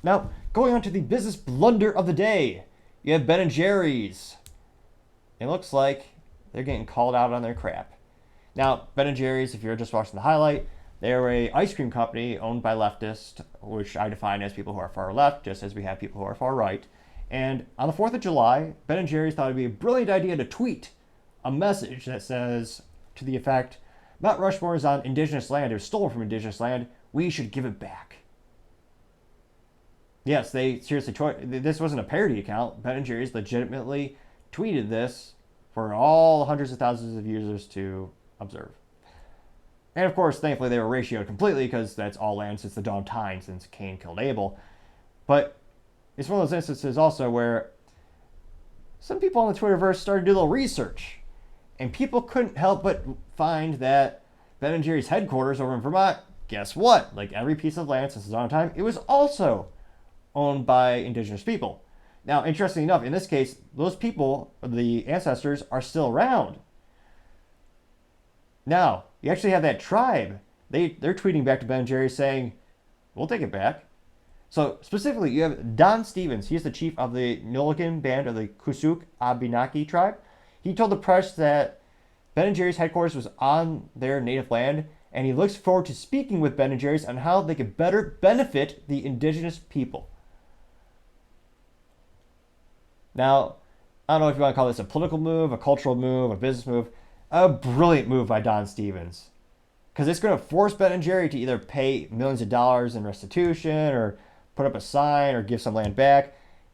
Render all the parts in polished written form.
Now, going on to the business blunder of the day, you have Ben& Jerry's. It looks like they're getting called out on their crap. Now, Ben& Jerry's, if you're just watching the highlight, they're a ice cream company owned by leftists, which I define as people who are far left, just as we have people who are far right. And on the 4th of July, Ben& Jerry's thought it'd be a brilliant idea to tweet a message that says, to the effect, Mount Rushmore is on indigenous land. It was stolen from indigenous land. We should give it back. Yes, they seriously, this wasn't a parody account. Ben& Jerry's legitimately tweeted this for all hundreds of thousands of users to observe. And of course, thankfully, they were ratioed completely because that's all land since the dawn of time, since Cain killed Abel. But it's one of those instances also where some people on the Twitterverse started to do a little research. And people couldn't help but find that Ben& Jerry's headquarters over in Vermont, guess what? Like every piece of land since the dawn of time, it was also owned by indigenous people. Now, interestingly enough, in this case, those people, the ancestors, are still around. Now, you actually have that tribe. They're tweeting back to Ben& Jerry's saying, we'll take it back. So specifically, you have Don Stevens. He's the chief of the Noligan band of the Kusuk Abenaki tribe. He told the press that Ben& Jerry's headquarters was on their native land, and he looks forward to speaking with Ben& Jerry's on how they could better benefit the indigenous people. Now, I don't know if you want to call this a political move, a cultural move, a business move. A brilliant move by Don Stevens. Because it's going to force Ben& Jerry to either pay millions of dollars in restitution or put up a sign or give some land back.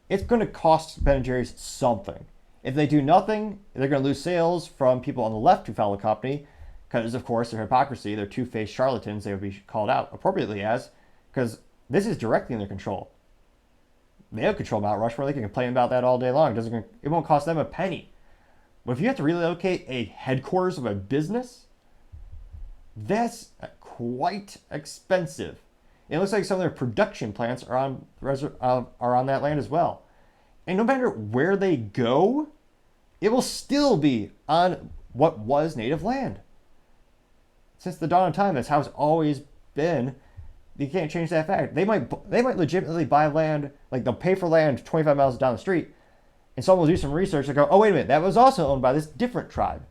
It's going to cost Ben& Jerry's something. If they do nothing, they're going to lose sales from people on the left who follow the company because, of course, their hypocrisy, they're two-faced charlatans they would be called out appropriately as, because this is directly in their control. They have control of Mount Rushmore. They can complain about that all day long. It won't cost them a penny. But if you have to relocate a headquarters of a business, that's quite expensive. It looks like some of their production plants are on that land as well. And no matter where they go, it will still be on what was native land. Since the dawn of time, that's how it's always been. You can't change that fact. They might legitimately buy land, like they'll pay for land 25 miles down the street, and someone will do some research and go, oh, wait a minute, that was also owned by this different tribe.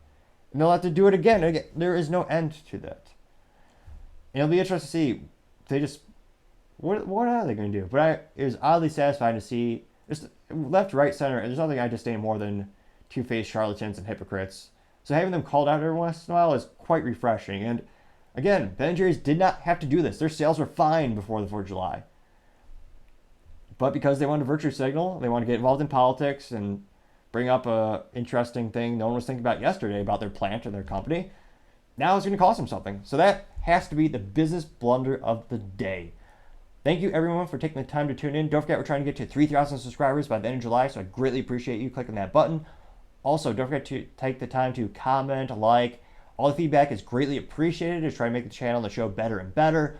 And they'll have to do it again. There is no end to that. And it'll be interesting to see if they just, what are they going to do? But it was oddly satisfying to see, just left, right, center, and there's nothing I disdain more than two-faced charlatans and hypocrites. So having them called out every once in a while is quite refreshing. And again, Ben & Jerry's did not have to do this. Their sales were fine before the 4th of July. But because they wanted a virtue signal, they wanted to get involved in politics and bring up a interesting thing no one was thinking about yesterday about their plant or their company, now it's going to cost them something. So that has to be the business blunder of the day. Thank you, everyone, for taking the time to tune in. Don't forget, we're trying to get to 3,000 subscribers by the end of July, so I greatly appreciate you clicking that button. Also, don't forget to take the time to comment, like. All the feedback is greatly appreciated to try to make the channel and the show better and better.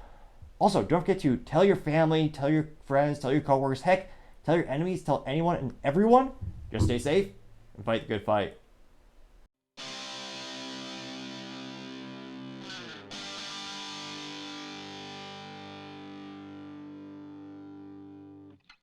Also, don't forget to tell your family, tell your friends, tell your coworkers, heck, tell your enemies, tell anyone and everyone. Just stay safe and fight the good fight.